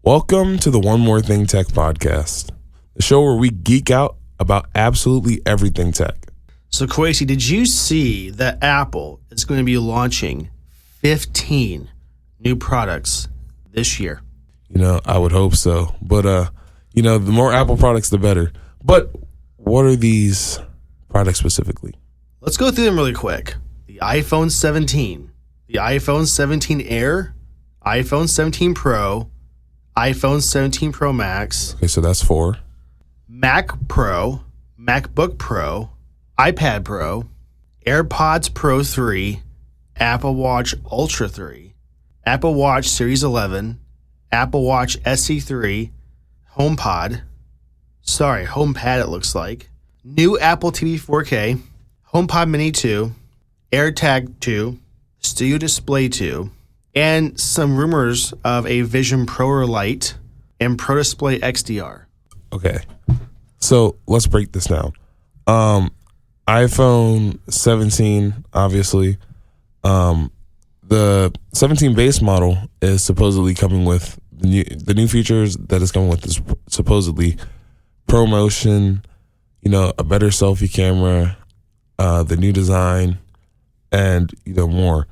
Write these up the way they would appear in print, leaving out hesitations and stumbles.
Welcome to the One More Thing Tech podcast, the show where we geek out about absolutely everything tech. So, Kwesi, did you see that Apple is going to be launching 15 new products this year? I would hope so. But, the more Apple products, the better. But what are these products specifically? Let's go through them really quick. The iPhone 17, the iPhone 17 Air, iPhone 17 Pro, iPhone 17 Pro Max. Okay, so that's 4. Mac Pro, MacBook Pro, iPad Pro, AirPods Pro 3, Apple Watch Ultra 3, Apple Watch Series 11, Apple Watch SE3, HomePad it looks like, new Apple TV 4K, HomePod Mini 2, AirTag 2, Studio Display 2, and some rumors of a Vision Pro or Lite and Pro Display XDR. Okay, so let's break this down. iPhone 17, obviously. The 17 base model is supposedly coming with the new features that is coming with is supposedly ProMotion, a better selfie camera, the new design, and more.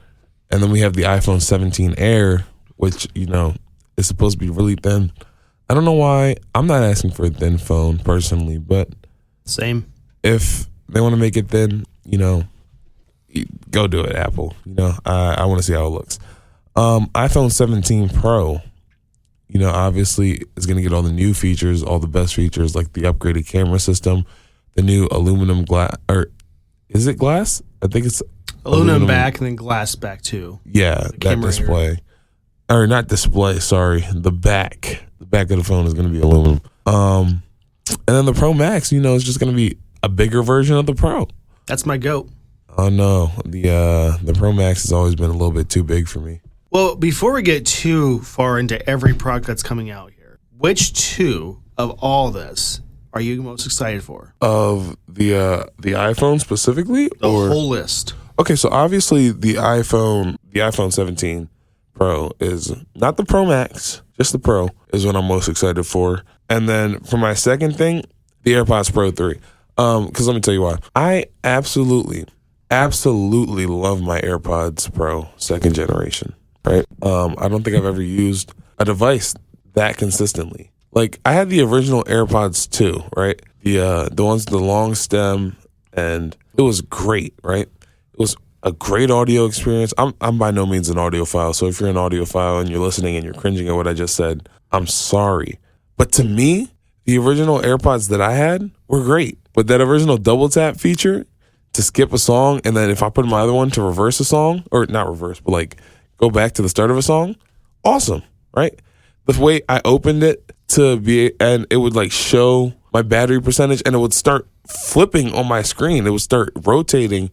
And then we have the iPhone 17 Air, which is supposed to be really thin. I don't know why. I'm not asking for a thin phone personally, but same. If they want to make it thin, go do it, Apple. I want to see how it looks. iPhone 17 Pro, obviously is going to get all the new features, all the best features, like the upgraded camera system, the new aluminum glass, or is it glass? I think it's aluminum back and then glass back too. Yeah, that display. Or not display, sorry. The back of the phone is going to be aluminum. And then the Pro Max, is just going to be a bigger version of the Pro. That's my goat. Oh no, the Pro Max has always been a little bit too big for me. Well, before we get too far into every product that's coming out here, which two of all this are you most excited for? Of the iPhone specifically, the whole list? Okay, so obviously the iPhone 17 Pro is not the Pro Max, just the Pro is what I'm most excited for. And then for my second thing, the AirPods Pro 3. Because let me tell you why. I absolutely love my AirPods Pro second generation, right? I don't think I've ever used a device that consistently. Like, I had the original AirPods 2, right? The ones with the long stem, and it was great, right? It was a great audio experience. I'm by no means an audiophile, so if you're an audiophile and you're listening and you're cringing at what I just said, I'm sorry. But to me, the original AirPods that I had were great. But that original double tap feature to skip a song, and then if I put my other one to reverse a song, or not reverse, but like go back to the start of a song, awesome, right? The way I opened it and it would like show my battery percentage, and it would start flipping on my screen. It would start rotating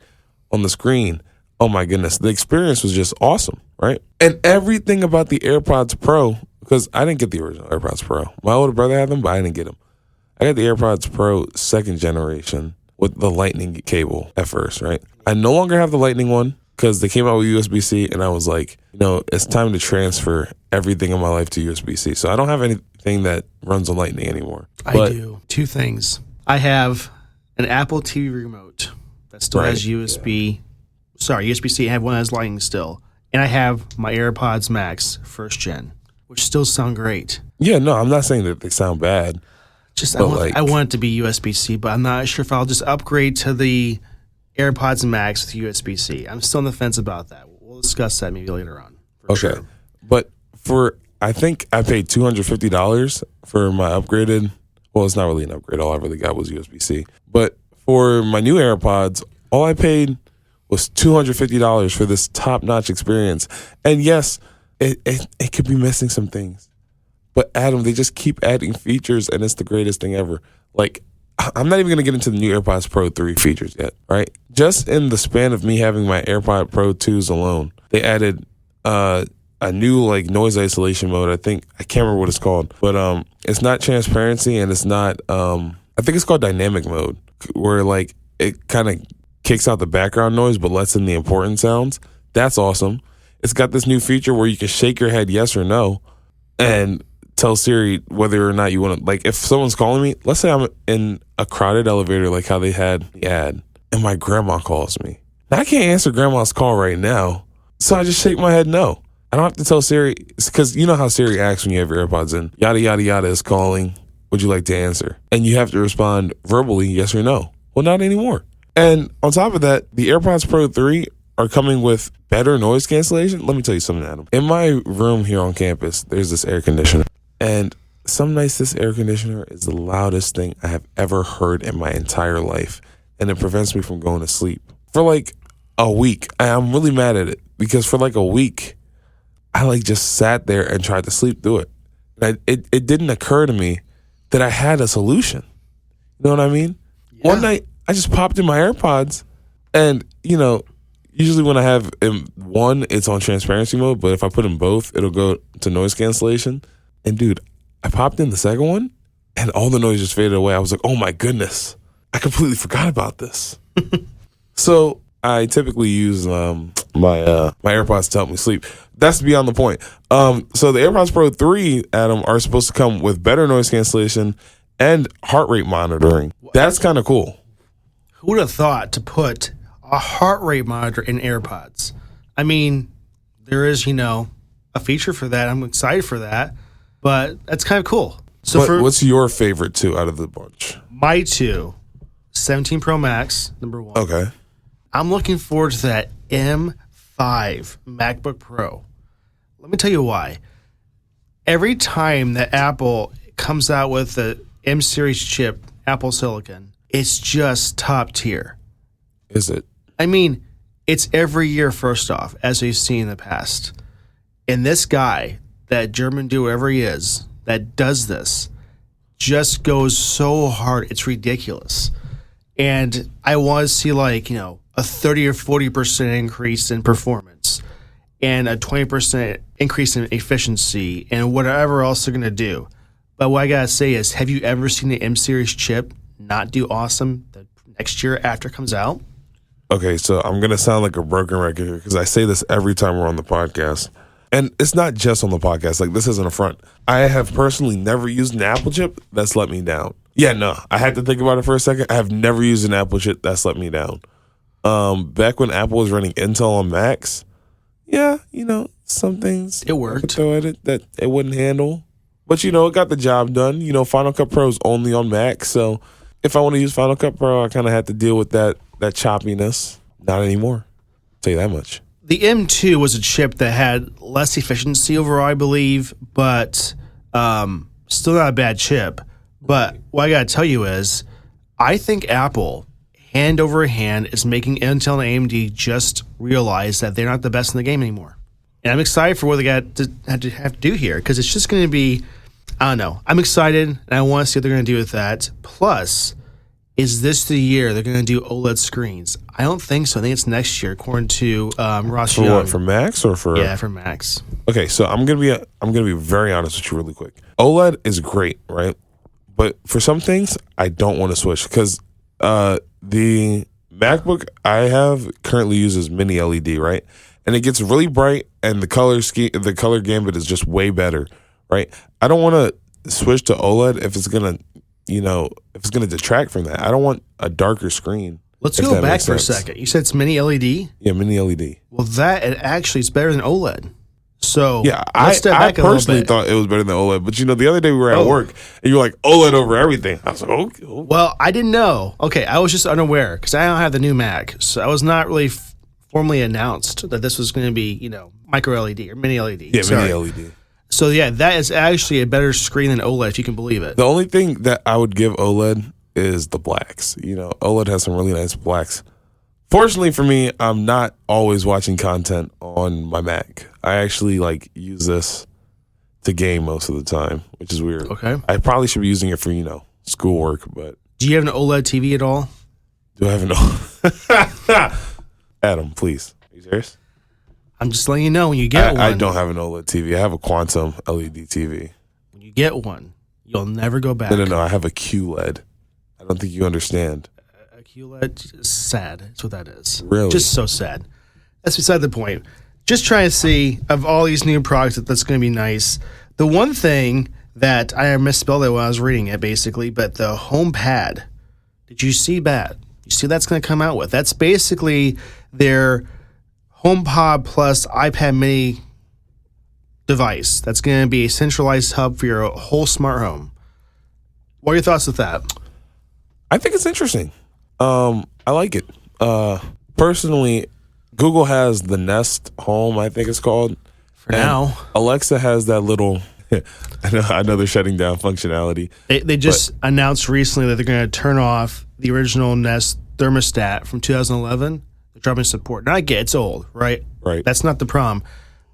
on the screen. Oh my goodness. The experience was just awesome, right? And everything about the AirPods Pro, because I didn't get the original AirPods Pro. My older brother had them, but I didn't get them. I got the AirPods Pro second generation with the lightning cable at first, right? I no longer have the lightning one because they came out with USB-C, and I was like, it's time to transfer everything in my life to USB-C. So I don't have anything that runs on lightning anymore. I do. Two things. I have an Apple TV remote that still has USB. Yeah. Sorry, USB-C. I have one that has lightning still. And I have my AirPods Max first gen, which still sound great. Yeah, no, I'm not saying that they sound bad. I want it to be USB-C, but I'm not sure if I'll just upgrade to the AirPods Max with USB-C. I'm still on the fence about that. We'll discuss that maybe later on. Okay. Sure. But I think I paid $250 for my upgraded. Well, it's not really an upgrade. All I really got was USB-C. But for my new AirPods, all I paid was $250 for this top-notch experience. And yes, it could be missing some things. But Adam, they just keep adding features, and it's the greatest thing ever. Like, I'm not even going to get into the new AirPods Pro 3 features yet, right? Just in the span of me having my AirPod Pro 2s alone, they added a new noise isolation mode. I can't remember what it's called, but it's not transparency, and it's not. I think it's called dynamic mode, where it kind of kicks out the background noise but lets in the important sounds. That's awesome. It's got this new feature where you can shake your head yes or no, and tell Siri whether or not you want to, like, if someone's calling me, let's say I'm in a crowded elevator, like how they had the ad, and my grandma calls me. Now, I can't answer grandma's call right now, so I just shake my head no. I don't have to tell Siri, because you know how Siri acts when you have your AirPods in. Yada, yada, yada is calling. Would you like to answer? And you have to respond verbally, yes or no. Well, not anymore. And on top of that, the AirPods Pro 3 are coming with better noise cancellation. Let me tell you something, Adam. In my room here on campus, there's this air conditioner. And some nights this air conditioner is the loudest thing I have ever heard in my entire life. And it prevents me from going to sleep. For like a week, I'm really mad at it. Because for like a week, I like just sat there and tried to sleep through it. And it didn't occur to me that I had a solution. You know what I mean? Yeah. One night, I just popped in my AirPods. And, you know, usually when I have one, it's on transparency mode. But if I put in both, it'll go to noise cancellation. And, dude, I popped in the second one, and all the noise just faded away. I was like, oh, my goodness. I completely forgot about this. So I typically use my AirPods to help me sleep. That's beyond the point. So the AirPods Pro 3, Adam, are supposed to come with better noise cancellation and heart rate monitoring. That's kind of cool. Who would have thought to put a heart rate monitor in AirPods? I mean, there is, a feature for that. I'm excited for that, but that's kind of cool. So what's your favorite two out of the bunch? My two, 17 Pro Max, number one. Okay. I'm looking forward to that M5 MacBook Pro. Let me tell you why. Every time that Apple comes out with the M series chip, Apple Silicon, it's just top tier. Is it? I mean, it's every year, first off, as we've seen in the past. And this guy, that German dude, whoever he is, that does this, just goes so hard, it's ridiculous. And I want to see a 30 or 40% increase in performance and a 20% increase in efficiency and whatever else they're going to do. But what I got to say is, have you ever seen the M series chip not do awesome the next year after it comes out? Okay, so I'm going to sound like a broken record here because I say this every time we're on the podcast. And it's not just on the podcast. Like, this isn't a front. I have personally never used an Apple chip that's let me down. Yeah, no, I had to think about it for a second. I have never used an Apple chip that's let me down. Back when Apple was running Intel on Macs, yeah, some things it worked. Throw at it that it wouldn't handle. But, it got the job done. Final Cut Pro is only on Mac. So if I want to use Final Cut Pro, I kind of had to deal with that choppiness. Not anymore. I'll tell you that much. The M2 was a chip that had less efficiency overall, I believe, but still not a bad chip. But what I got to tell you is, I think Apple, hand over hand, is making Intel and AMD just realize that they're not the best in the game anymore. And I'm excited for what they got to have to do here, because it's just going to be, I don't know. I'm excited, and I want to see what they're going to do with that. Plus, is this the year they're going to do OLED screens? I don't think so. I think it's next year, according to Ross Young. For what? For Macs or for? Yeah, for Macs. Okay, so I'm gonna be very honest with you really quick. OLED is great, right? But for some things, I don't want to switch because the MacBook I have currently uses mini LED, right? And it gets really bright, and the color gambit is just way better, right? I don't want to switch to OLED if it's gonna detract from that. I don't want a darker screen. Let's go back for a second. You said it's mini LED? Yeah, mini LED. Well, it's better than OLED. So yeah, I personally thought it was better than OLED. But the other day we were at work, and you were like, OLED over everything. I was like, okay. Well, I didn't know. Okay, I was just unaware because I don't have the new Mac, so I was not really formally announced that this was going to be, micro LED or mini LED. Yeah, mini LED. So yeah, that is actually a better screen than OLED, if you can believe it. The only thing that I would give OLED is the blacks. OLED has some really nice blacks. Fortunately for me, I'm not always watching content on my Mac. I actually use this to game most of the time, which is weird. Okay. I probably should be using it for, schoolwork, but. Do you have an OLED TV at all? Do I have an OLED? Adam, please. Are you serious? I'm just letting you know when you get one. I don't have an OLED TV. I have a Quantum LED TV. When you get one, you'll never go back. No. I have a QLED. I don't think you understand. A QLED is sad. That's what that is. Really? Just so sad. That's beside the point. Just trying to see, of all these new products, that's going to be nice. The one thing that I misspelled it when I was reading it, basically, but the HomePad. Did you see that? You see that's going to come out with? That's basically their HomePod plus iPad mini device. That's going to be a centralized hub for your whole smart home. What are your thoughts with that? I think it's interesting. I like it. Personally, Google has the Nest Home, I think it's called. For now. Alexa has that little, I know they're shutting down functionality. They just announced recently that they're going to turn off the original Nest thermostat from 2011. They're dropping support. Now I get it's old, right? Right. That's not the problem.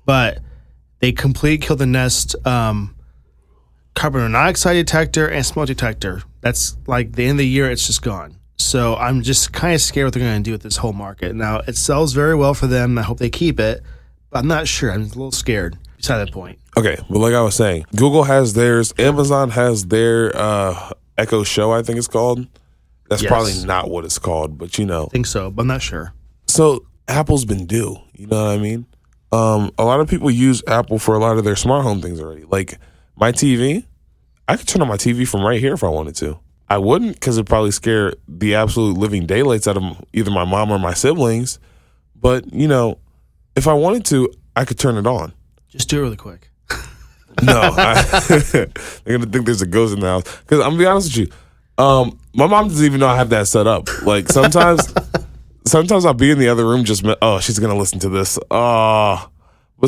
But they completely killed the Nest carbon monoxide detector and smoke detector. That's like the end of the year, it's just gone. So I'm just kind of scared what they're going to do with this whole market. Now, it sells very well for them. I hope they keep it. But I'm not sure. I'm a little scared beside that point. Okay, but like I was saying, Google has theirs. Amazon has their Echo Show, I think it's called. That's probably not what it's called, but you know. I think so, but I'm not sure. So Apple's been due. You know what I mean? A lot of people use Apple for a lot of their smart home things already. Like my TV, I could turn on my TV from right here if I wanted to. I wouldn't because it'd probably scare the absolute living daylights out of either my mom or my siblings. But, you know, if I wanted to, I could turn it on. Just do it really quick. No. They're going to think there's a ghost in the house. Because I'm going to be honest with you. My mom doesn't even know I have that set up. Like sometimes I'll be in the other room just, she's going to listen to this. But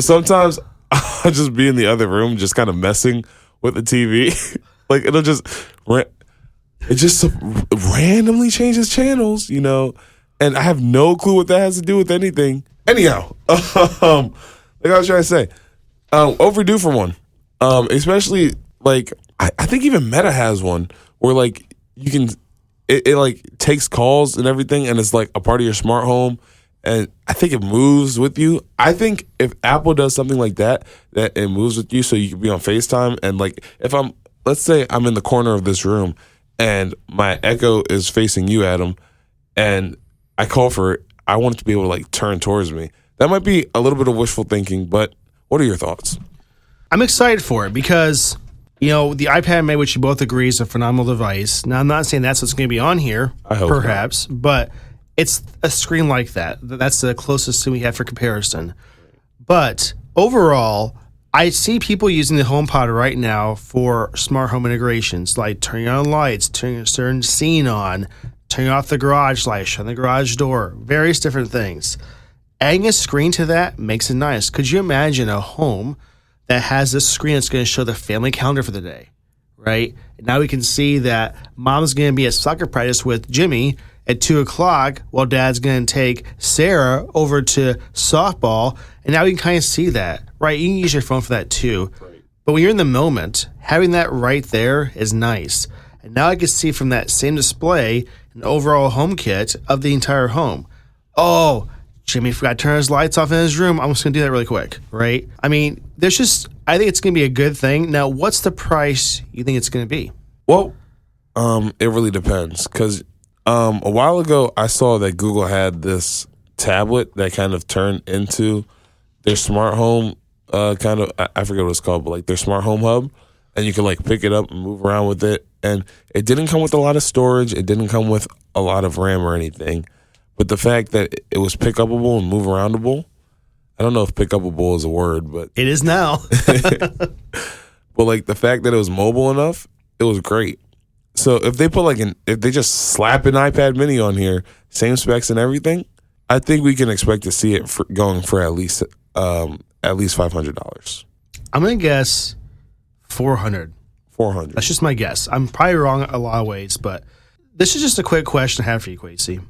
sometimes I'll just be in the other room just kind of messing with the TV. Like it just randomly changes channels, you know, and I have no clue what that has to do with anything. Anyhow, like I was trying to say, overdue for one. Especially like I think even Meta has one where like you can it like takes calls and everything, and it's like a part of your smart home, and I think it moves with you. I think if Apple does something like that it moves with you, so you can be on FaceTime, and like if let's say I'm in the corner of this room and my Echo is facing you, Adam, and I call for it, I want it to be able to like turn towards me. That might be a little bit of wishful thinking, but what are your thoughts? I'm excited for it because, you know, the iPad Mini, which you both agree is a phenomenal device. Now, I'm not saying that's what's going to be on here, I hope perhaps, but it's a screen like that. That's the closest thing we have for comparison. But overall, I see people using the HomePod right now for smart home integrations, like turning on lights, turning a certain scene on, turning off the garage light, shutting the garage door, various different things. Adding a screen to that makes it nice. Could you imagine a home that has this screen that's going to show the family calendar for the day, right? And now we can see that mom's going to be at soccer practice with Jimmy at 2 o'clock while dad's going to take Sarah over to softball. And now you can kind of see that, right? You can use your phone for that too. Right. But when you're in the moment, having that right there is nice. And now I can see from that same display an overall home kit of the entire home. Oh, Jimmy forgot to turn his lights off in his room. I'm just going to do that really quick, right? I mean, I think it's going to be a good thing. Now, what's the price you think it's going to be? Well, it really depends because a while ago I saw that Google had this tablet that kind of turned into their smart home kind of, I forget what it's called, but like their smart home hub, and you can like pick it up and move around with it. And it didn't come with a lot of storage. It didn't come with a lot of RAM or anything. But the fact that it was pick upable and move aroundable, I don't know if pick upable is a word, but it is now. But like the fact that it was mobile enough, it was great. So if they put if they just slap an iPad mini on here, same specs and everything, I think we can expect to see it going for at least $500. I'm gonna guess 400. 400. That's just my guess. I'm probably wrong a lot of ways, but this is just a quick question I have for you, Kwesi.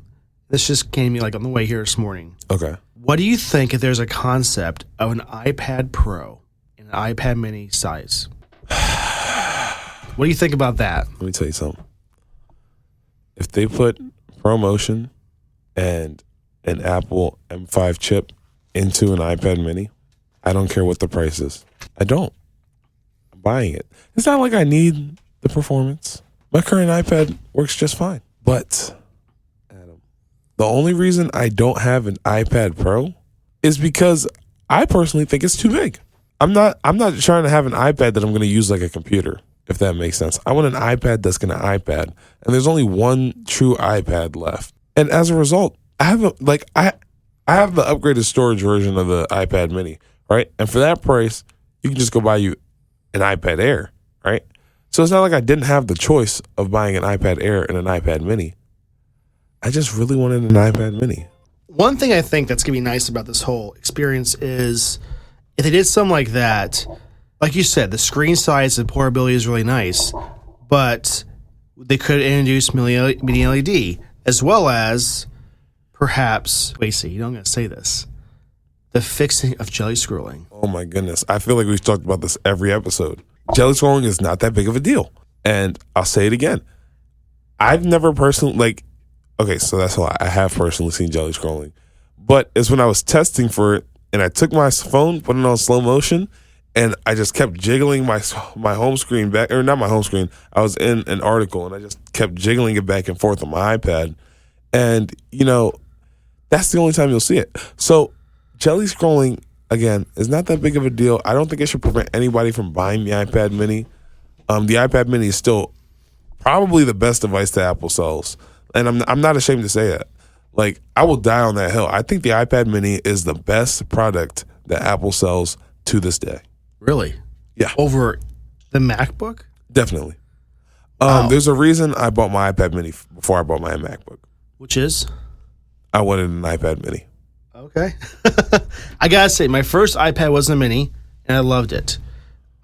This just came to me like on the way here this morning. Okay. What do you think if there's a concept of an iPad Pro in an iPad mini size? What do you think about that? Let me tell you something. If they put ProMotion and an Apple M5 chip into an iPad mini, I don't care what the price is. I don't. I'm buying it. It's not like I need the performance. My current iPad works just fine. But the only reason I don't have an iPad Pro is because I personally think it's too big. I'm not trying to have an iPad that I'm going to use like a computer, if that makes sense. I want an iPad that's going to iPad, and there's only one true iPad left. And as a result, I have I have the upgraded storage version of the iPad Mini, right? And for that price, you can just go buy you an iPad Air, right? So it's not like I didn't have the choice of buying an iPad Air and an iPad Mini. I just really wanted an iPad Mini. One thing I think that's going to be nice about this whole experience is if they did something like that, like you said, the screen size and portability is really nice, but they could introduce mini LED as well as perhaps, Kwesi, you know I'm going to say this, the fixing of jelly scrolling. Oh my goodness. I feel like we've talked about this every episode. Jelly scrolling is not that big of a deal. And I'll say it again. I've never personally, okay, so that's a lie. I have personally seen jelly scrolling. But it's when I was testing for it, and I took my phone, put it on slow motion, and I just kept jiggling my home screen back, or not my home screen. I was in an article, and I just kept jiggling it back and forth on my iPad. And, that's the only time you'll see it. So jelly scrolling, again, is not that big of a deal. I don't think it should prevent anybody from buying the iPad Mini. The iPad Mini is still probably the best device that Apple sells. And I'm not ashamed to say that. I will die on that hill. I think the iPad Mini is the best product that Apple sells to this day. Really? Yeah. Over the MacBook? Definitely. Wow. There's a reason I bought my iPad Mini before I bought my MacBook. Which is? I wanted an iPad Mini. Okay. I got to say, my first iPad was a Mini, and I loved it.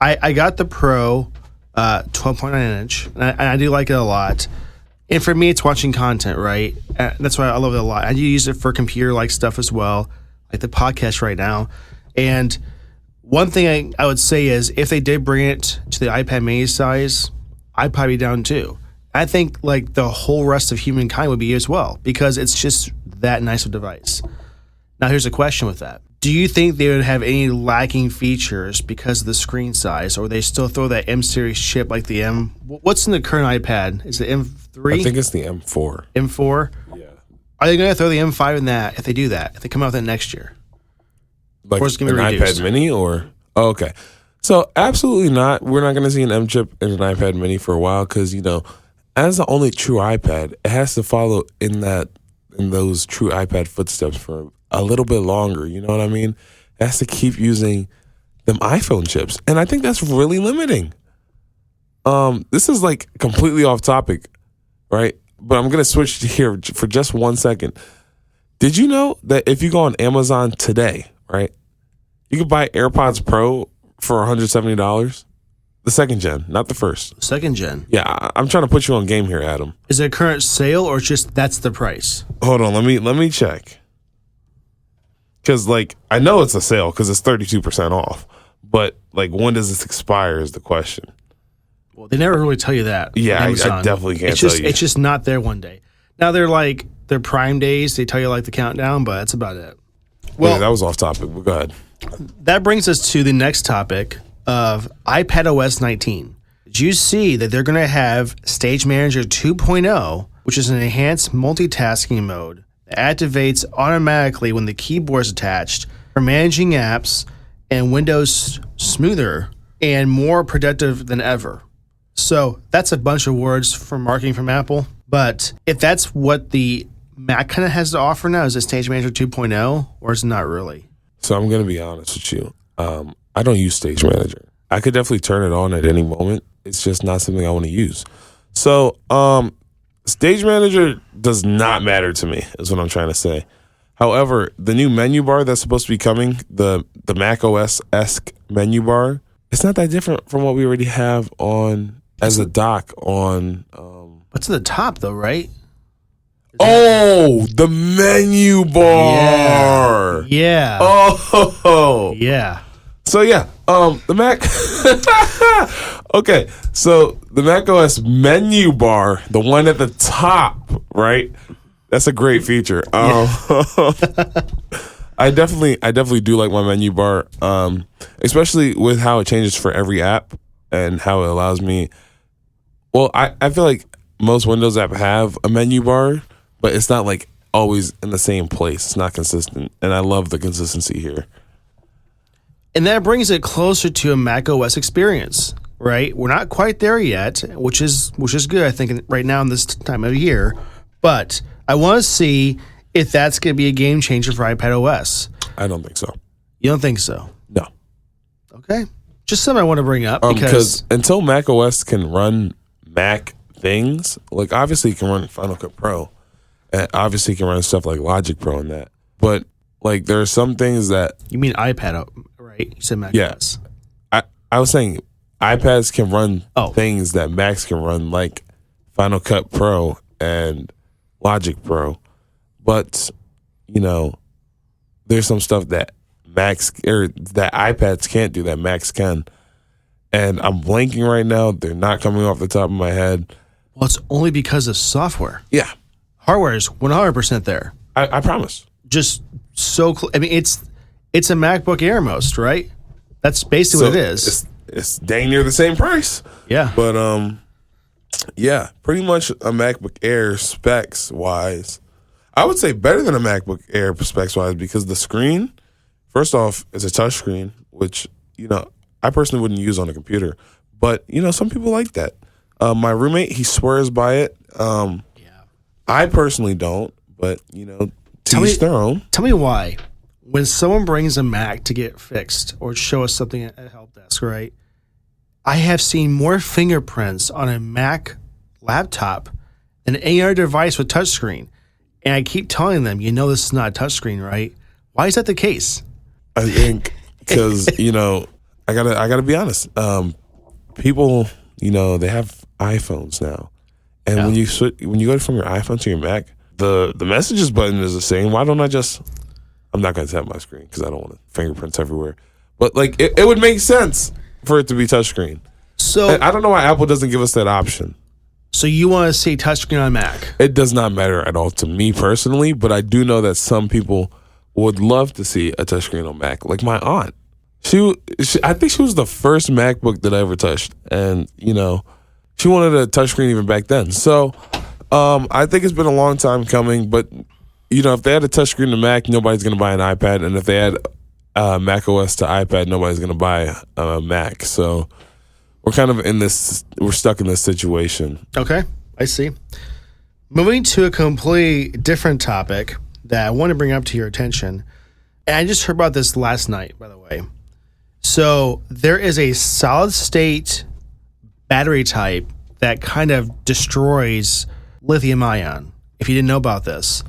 I got the Pro 12.9 inch, and I do like it a lot. And for me, it's watching content, right? That's why I love it a lot. I do use it for computer-like stuff as well, like the podcast right now. And one thing I would say is if they did bring it to the iPad mini size, I'd probably be down too. I think the whole rest of humankind would be as well because it's just that nice of a device. Now, here's a question with that. Do you think they would have any lacking features because of the screen size, or they still throw that M series chip like the M? What's in the current iPad? Is it M3? I think it's the M4. M4? Yeah. Are they going to throw the M5 in that if they do that, if they come out with that next year? Like or is it going an to be reduced? iPad Mini or? Oh, okay. So absolutely not. We're not going to see an M chip in an iPad Mini for a while because, as the only true iPad, it has to follow in those true iPad footsteps for a little bit longer. You know what I mean? It has to keep using them iPhone chips. And I think that's really limiting. This is completely off topic, right? But I'm going to switch here for just 1 second. Did you know that if you go on Amazon today, right, you could buy AirPods Pro for $170? The second gen, not the first. Second gen? Yeah, I'm trying to put you on game here, Adam. Is it a current sale or just that's the price? Hold on, let me check. Because I know it's a sale because it's 32% off. But when does this expire is the question. Well, they never really tell you that. Yeah, I definitely can't tell you. It's just not there one day. Now they're Prime days. They tell you the countdown, but that's about it. Well, yeah, that was off topic, but go ahead. That brings us to the next topic of iPadOS 19. Did you see that they're going to have Stage Manager 2.0, which is an enhanced multitasking mode that activates automatically when the keyboard is attached for managing apps and Windows smoother and more productive than ever? So that's a bunch of words for marketing from Apple. But if that's what the Mac kind of has to offer now, is it Stage Manager 2.0 or is it not really? So I'm going to be honest with you. I don't use Stage Manager. I could definitely turn it on at any moment. It's just not something I want to use. So Stage Manager does not matter to me, is what I'm trying to say. However, the new menu bar that's supposed to be coming, the Mac OS-esque menu bar, it's not that different from what we already have on as a dock on. What's at the top though, right? Oh, the menu bar. Yeah. Oh. Yeah. So yeah, the Mac. Okay, so the Mac OS menu bar, the one at the top, right? That's a great feature. I definitely do like my menu bar, especially with how it changes for every app and how it allows me. Well, I feel like most Windows apps have a menu bar, but it's not always in the same place. It's not consistent, and I love the consistency here. And that brings it closer to a Mac OS experience, right? We're not quite there yet, which is good, I think, right now in this time of year. But I want to see if that's going to be a game changer for iPadOS. I don't think so. You don't think so? No. Okay. Just something I want to bring up because until Mac OS can run Mac things, like obviously it can run Final Cut Pro, and obviously it can run stuff like Logic Pro and that. But like there are some things that you mean iPad, right? You said Mac OS. I was saying iPads can run things that Macs can run, like Final Cut Pro and Logic Pro. But there's some stuff that Macs or that iPads can't do that Macs can. And I'm blanking right now. They're not coming off the top of my head. Well, it's only because of software. Yeah. Hardware is 100% there. I promise. Just so I mean, it's a MacBook Air most, right? That's basically what it is. It's dang near the same price. Yeah. But yeah, pretty much a MacBook Air specs wise. I would say better than a MacBook Air specs wise because the screen, first off, is a touch screen, which, I personally wouldn't use on a computer. But, some people like that. My roommate, he swears by it. I personally don't, but, to each their own. Tell me why. When someone brings a Mac to get fixed or show us something at a help desk, right? I have seen more fingerprints on a Mac laptop than any other device with touchscreen. And I keep telling them, this is not a touchscreen, right? Why is that the case? I think because, I gotta be honest. People, they have iPhones now. And when you go from your iPhone to your Mac, the messages button is the same. Why don't I'm not going to tap my screen because I don't want fingerprints everywhere. But like it would make sense for it to be touchscreen. So and I don't know why Apple doesn't give us that option. So you want to see touchscreen on Mac? It does not matter at all to me personally, but I do know that some people would love to see a touchscreen on Mac. Like my aunt, I think she was the first MacBook that I ever touched, and she wanted a touchscreen even back then. So I think it's been a long time coming, but if they had a touchscreen to Mac, nobody's going to buy an iPad, and if they had Mac OS to iPad, nobody's going to buy a Mac. So we're kind of we're stuck in this situation. Okay, I see. Moving to a completely different topic that I want to bring up to your attention, and I just heard about this last night, by the way. So there is a solid state battery type that kind of destroys lithium ion, if you didn't know about this.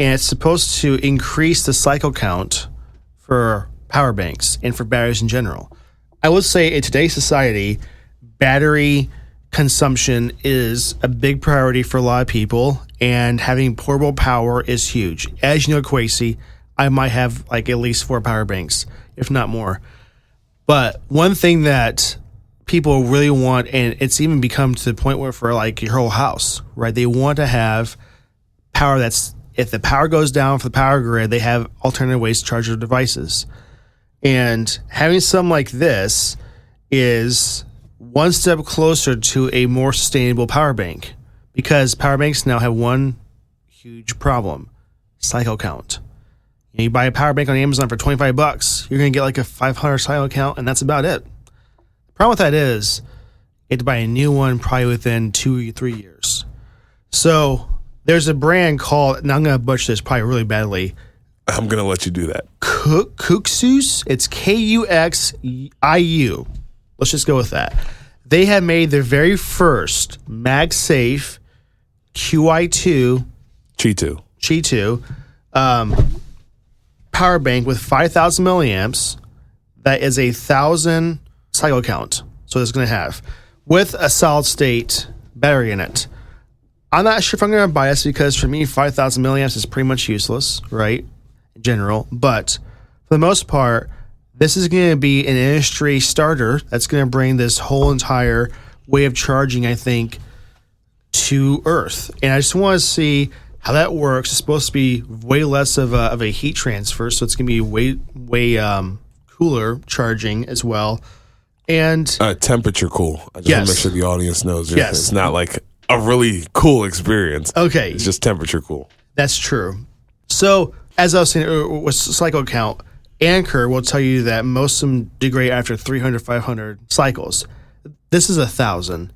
And it's supposed to increase the cycle count for power banks and for batteries in general. I would say in today's society, battery consumption is a big priority for a lot of people, and having portable power is huge. As you know, Kwesi, I might have like at least 4 power banks, if not more. But one thing that people really want, and it's even become to the point where for like your whole house, right? They want to have power that's, if the power goes down for the power grid, they have alternative ways to charge their devices. And having something like this is one step closer to a more sustainable power bank, because power banks now have one huge problem: cycle count. You buy a power bank on Amazon for $25, you're going to get like a 500 cycle count, and that's about it. The problem with that is you have to buy a new one probably within 2 or 3 years. So there's a brand called, and I'm going to butcher this probably really badly. I'm going to let you do that. Kuxus? It's Kuxiu. Let's just go with that. They have made their very first MagSafe QI2 Qi2 power bank with 5,000 milliamps. That is 1,000 cycle count. So it's going to have with a solid state battery in it. I'm not sure if I'm going to buy this because for me, 5,000 milliamps is pretty much useless, right? In general. But for the most part, this is going to be an industry starter that's going to bring this whole entire way of charging, I think, to Earth. And I just want to see how that works. It's supposed to be way less of a heat transfer, so it's going to be way cooler charging as well. And temperature cool. I just want to make sure the audience knows. Yes. It's not like a really cool experience. Okay. It's just temperature cool. That's true. So, as I was saying with cycle count, Anchor will tell you that most of them degrade after 300, 500 cycles. This is 1,000.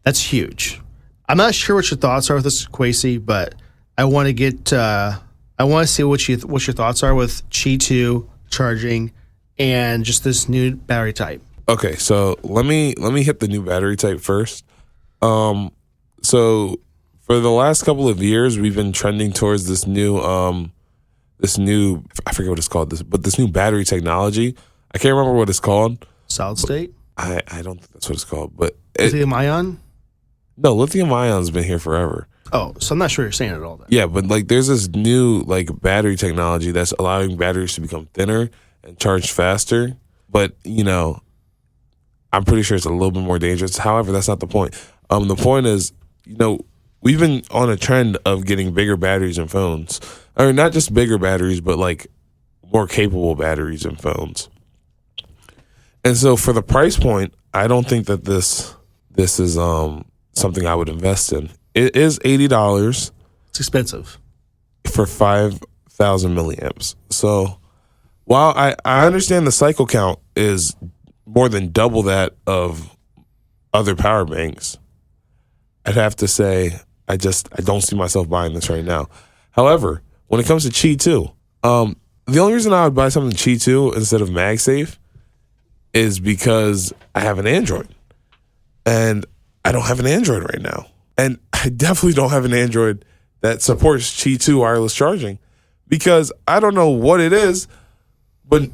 That's huge. I'm not sure what your thoughts are with this, Kwesi, but I want to get. I want to see what your thoughts are with Qi 2 charging and just this new battery type. Okay, so let me hit the new battery type first. So for the last couple of years, we've been trending towards this new I forget what it's called, but this new battery technology. I can't remember what it's called. Solid state? I don't think that's what it's called, but Lithium ion? No, lithium ion's been here forever. Oh, so I'm not sure you're saying it all then. Yeah, but like there's this new like battery technology that's allowing batteries to become thinner and charge faster. But, I'm pretty sure it's a little bit more dangerous. However, that's not the point. The point is, we've been on a trend of getting bigger batteries in phones. Or not just bigger batteries, but like more capable batteries in phones. And so for the price point, I don't think that this is something I would invest in. It is $80. It's expensive. For 5,000 milliamps. So while I understand the cycle count is more than double that of other power banks, I'd have to say I don't see myself buying this right now. However, when it comes to Qi 2, the only reason I would buy something Qi 2 instead of MagSafe is because I have an Android. And I don't have an Android right now. And I definitely don't have an Android that supports Qi 2 wireless charging because I don't know what it is, but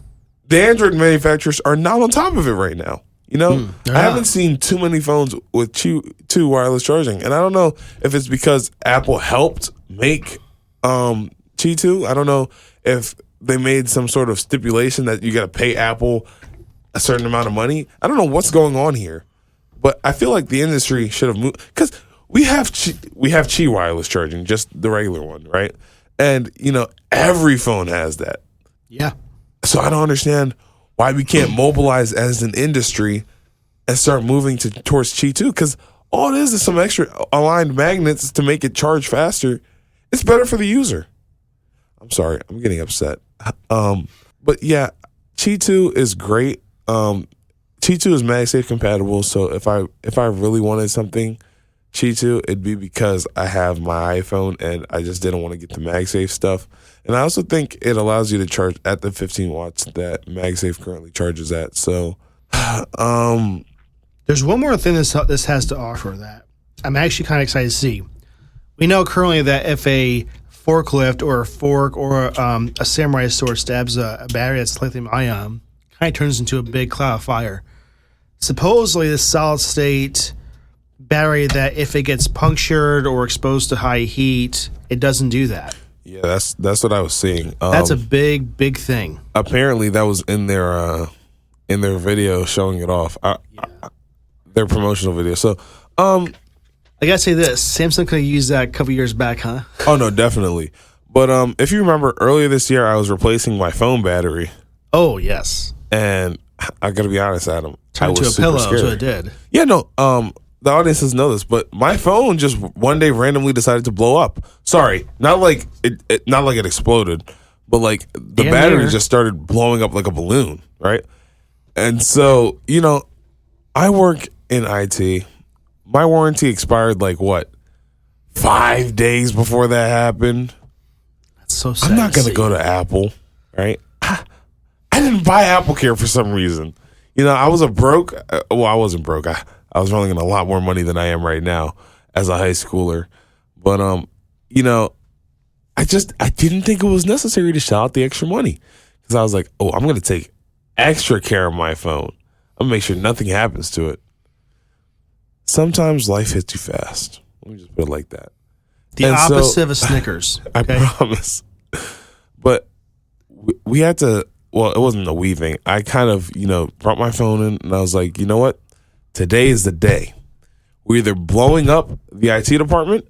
the Android manufacturers are not on top of it right now. I haven't seen too many phones with Qi 2 wireless charging. And I don't know if it's because Apple helped make Qi 2. I don't know if they made some sort of stipulation that you got to pay Apple a certain amount of money. I don't know what's going on here, but I feel like the industry should have moved because we have Qi wireless charging, just the regular one, right? And every phone has that. Yeah. So I don't understand why we can't mobilize as an industry and start moving towards Qi 2 because all it is some extra aligned magnets to make it charge faster. It's better for the user. I'm sorry, I'm getting upset. But yeah, Qi 2 is great. Qi 2 is MagSafe compatible, so if I really wanted something Qi 2, it'd be because I have my iPhone and I just didn't want to get the MagSafe stuff. And I also think it allows you to charge at the 15 watts that MagSafe currently charges at. So, there's one more thing this has to offer that I'm actually kind of excited to see. We know currently that if a forklift or a fork or a samurai sword stabs a battery that's lithium ion, kind of turns into a big cloud of fire. Supposedly, the solid state battery that if it gets punctured or exposed to high heat, it doesn't do that. Yeah, that's what I was seeing. That's a big thing. Apparently, that was in their video showing it off. Their promotional video. So, I gotta say this: Samsung could have used that a couple years back, huh? Oh no, definitely. But if you remember earlier this year, I was replacing my phone battery. Oh yes. And I gotta be honest, Adam, turned into a pillow. So it did. Yeah, no. The audience doesn't know this, but my phone just one day randomly decided to blow up. Sorry, not like it exploded, but like the battery just started blowing up like a balloon, right? And so, I work in IT. My warranty expired like what? 5 days before that happened. That's so sad. I'm not going to go to Apple, right? I didn't buy AppleCare for some reason. I was broke. Well, I wasn't broke. I was rolling in a lot more money than I am right now as a high schooler. But, I didn't think it was necessary to shell out the extra money. Because I was like, I'm going to take extra care of my phone. I'm going to make sure nothing happens to it. Sometimes life hits you fast. Let me just put it like that. The opposite of a Snickers. Okay? I promise. But we had to, well, it wasn't a we thing. I kind of, brought my phone in and I was like, you know what? Today is the day. We're either blowing up the IT department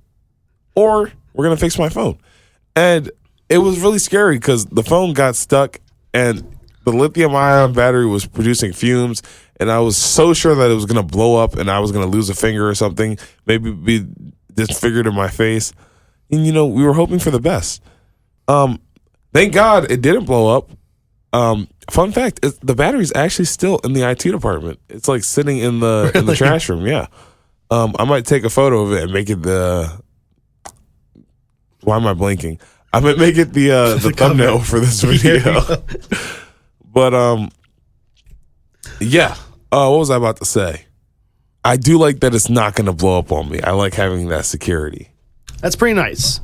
or we're going to fix my phone. And it was really scary because the phone got stuck and the lithium ion battery was producing fumes. And I was so sure that it was going to blow up and I was going to lose a finger or something, maybe be disfigured in my face. And, we were hoping for the best. Thank God it didn't blow up. Fun fact: the battery's actually still in the IT department. It's like sitting in the trash room. Yeah. I might take a photo of it and make it the. Why am I blinking? I might make it the thumbnail for this video. But yeah. What was I about to say? I do like that it's not going to blow up on me. I like having that security. That's pretty nice.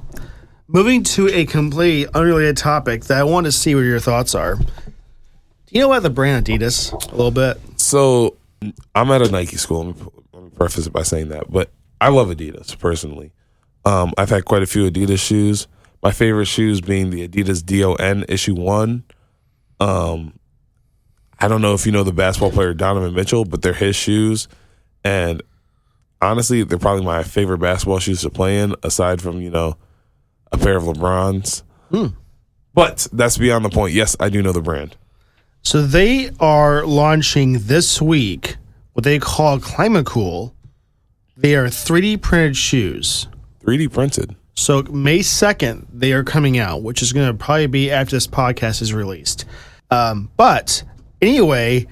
Moving to a completely unrelated topic that I want to see what your thoughts are. Do you know about the brand Adidas a little bit? So I'm at a Nike school. Let me preface it by saying that. But I love Adidas personally. I've had quite a few Adidas shoes. My favorite shoes being the Adidas DON issue 1. I don't know if you know the basketball player Donovan Mitchell, but they're his shoes. And honestly, they're probably my favorite basketball shoes to play in, aside from, a pair of LeBrons. But that's beyond the point. Yes, I do know the brand. So they are launching this week what they call Climate Cool. They are 3D printed shoes. 3D printed. So May 2nd, they are coming out, which is going to probably be after this podcast is released. But anyway,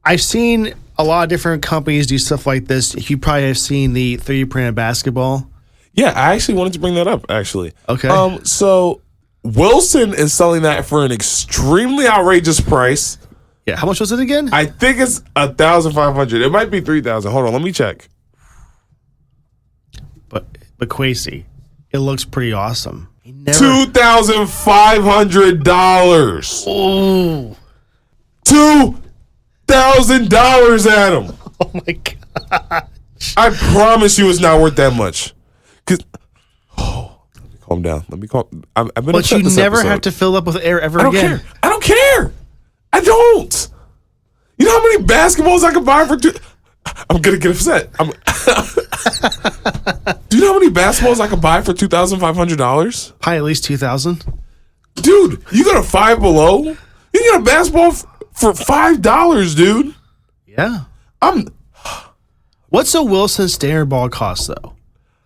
I've seen a lot of different companies do stuff like this. You probably have seen the 3D printed basketball. Yeah, I actually wanted to bring that up, actually. Okay. So Wilson is selling that for an extremely outrageous price. Yeah, how much was it again? I think it's $1,500. It might be $3,000. Hold on, let me check. But Kwesi, it looks pretty awesome. $2,500. Oh. $2,000, Adam. Oh my god! I promise you, it's not worth that much. Let me calm down. I've been. But you never have to fill up with air ever again. I don't care. I don't. You know how many basketballs I could buy for two? I'm gonna get upset. Do you know how many basketballs I could buy for $2,500? Probably at least 2,000. Dude, you go to Five Below, you can get a basketball for $5, dude. Yeah. What's a Wilson standard ball cost though?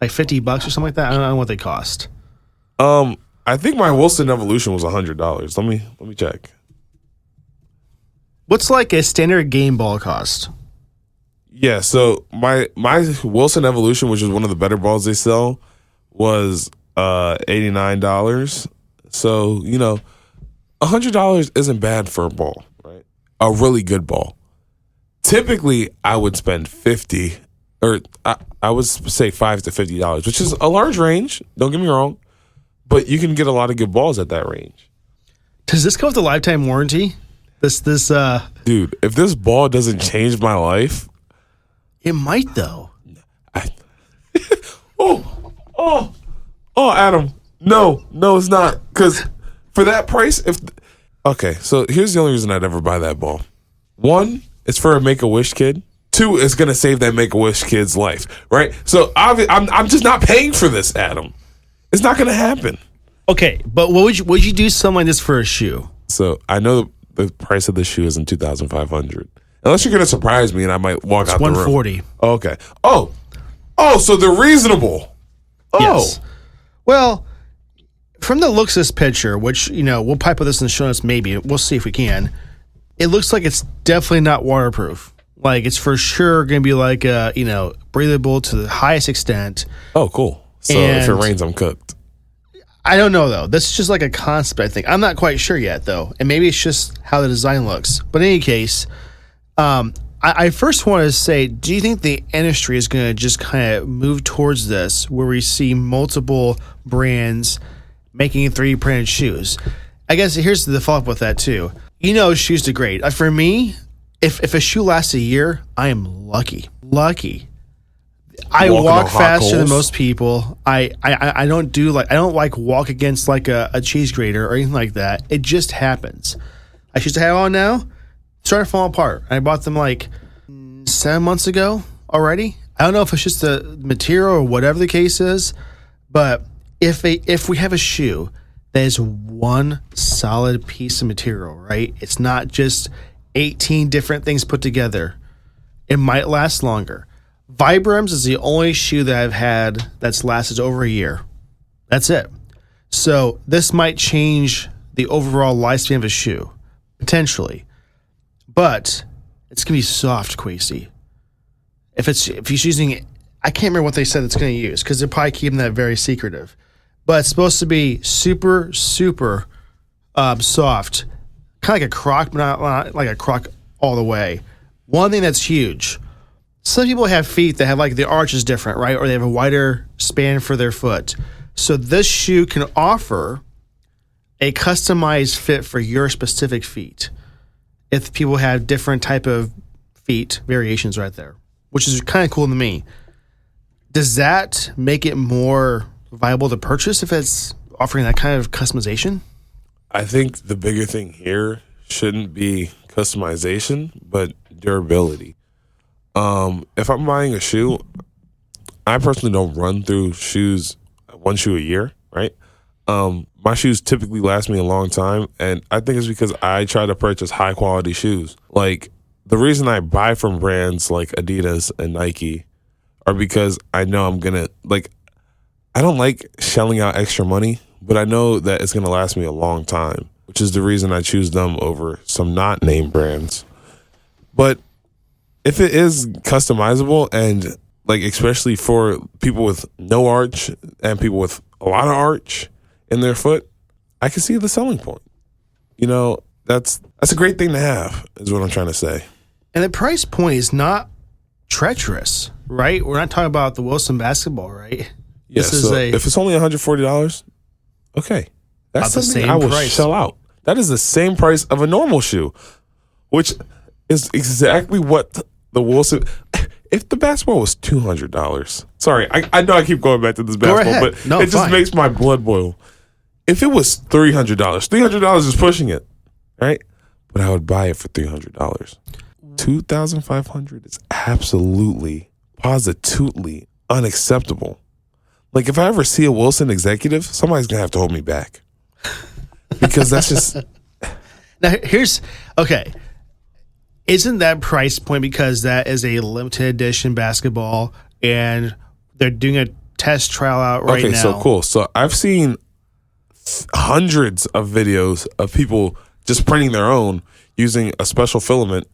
Like $50 or something like that? I don't know what they cost. I think my Wilson Evolution was $100. Let me check. What's like a standard game ball cost? Yeah, so my Wilson Evolution, which is one of the better balls they sell, was $89. So, $100 isn't bad for a ball, right? A really good ball. Typically, I would spend $50, or I would say $5 to $50, which is a large range. Don't get me wrong, but you can get a lot of good balls at that range. Does this come with a lifetime warranty? Dude, if this ball doesn't change my life, it might though. Adam, no, it's not. Because for that price, so here's the only reason I'd ever buy that ball. One, it's for a Make-A-Wish kid. Two, it's gonna save that Make-A-Wish kid's life, right? So I'm just not paying for this, Adam. It's not gonna happen. Okay, but would you do something like this for a shoe? So I know the price of the shoe isn't $2,500. Unless you're gonna surprise me and I might walk out the room. It's $140. Okay. Oh, so they're reasonable. Oh. Yes. Well, from the looks of this picture, which, we'll probably put this in the show notes maybe. We'll see if we can. It looks like it's definitely not waterproof. Like, it's for sure going to be like, breathable to the highest extent. Oh, cool. So if it rains, I'm cooked. I don't know, though. This is just like a concept, I think. I'm not quite sure yet, though. And maybe it's just how the design looks. But in any case, I first want to say, do you think the industry is going to just kind of move towards this, where we see multiple brands making 3D printed shoes? I guess here's the follow-up with that, too. Shoes degrade. For me, if a shoe lasts a year, I am lucky. I walk faster than most people. I don't walk against like a cheese grater or anything like that. It just happens. I shoes I have on now started falling apart. I bought them like 7 months ago already. I don't know if it's just the material or whatever the case is, but if we have a shoe that is one solid piece of material, right? It's not just 18 different things put together. It might last longer. Vibrams is the only shoe that I've had that's lasted over a year. That's it. So this might change the overall lifespan of a shoe. potentially, but it's gonna be soft, Kwesi. If he's using, I can't remember what they said it's gonna use because they're probably keeping that very secretive. But it's supposed to be super, super soft, kind of like a Croc, but not like a Croc all the way. One thing that's huge. Some people have feet that have like the arch is different, right? Or they have a wider span for their foot. So this shoe can offer a customized fit for your specific feet. If people have different type of feet variations right there, which is kind of cool to me. Does that make it more viable to purchase if it's offering that kind of customization? I think the bigger thing here shouldn't be customization, but durability. If I'm buying a shoe, I personally don't run through shoes, one shoe a year, right? My shoes typically last me a long time, and I think it's because I try to purchase high quality shoes. Like, the reason I buy from brands like Adidas and Nike are because I know I'm gonna, like, I don't like shelling out extra money, but I know that it's gonna last me a long time, which is the reason I choose them over some not name brands. But if it is customizable and, like, especially for people with no arch and people with a lot of arch in their foot, I can see the selling point. You know, that's a great thing to have, is what I'm trying to say. And the price point is not treacherous, right? We're not talking about the Wilson basketball, right? Yeah, if it's only $140, okay. That's the something same I will price. shell out. That is the same price of a normal shoe, which is exactly what the Wilson... If the basketball was $200, sorry, I know I keep going back to this basketball, but it just makes my blood boil. If it was $300, $300 is pushing it, right? But I would buy it for $300. $2,500 is absolutely, positively unacceptable. Like, if I ever see a Wilson executive, somebody's gonna have to hold me back, because that's just. Now okay. Isn't that price point because that is a limited edition basketball and they're doing a test trial out right now? Okay, so cool. So I've seen hundreds of videos of people just printing their own using a special filament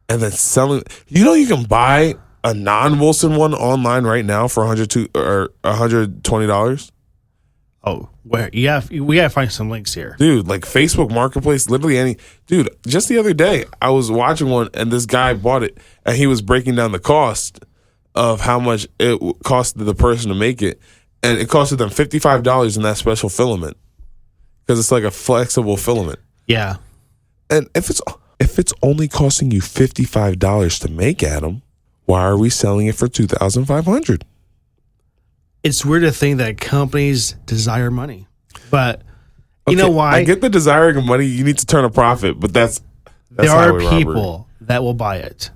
and then selling. You know, you can buy a non-Wilson one online right now for $120. Oh, where? Yeah, we gotta find some links here, dude. Like Facebook Marketplace, literally any dude. Just the other day, I was watching one, and this guy bought it, and he was breaking down the cost of how much it costed the person to make it, and it costed them $55 in that special filament because it's like a flexible filament. Yeah, and if it's only costing you $55 to make, Adam, why are we selling it for $2,500? It's weird to think that companies desire money, but you know why? I get the desiring of money. You need to turn a profit, but that's there are people that will buy it.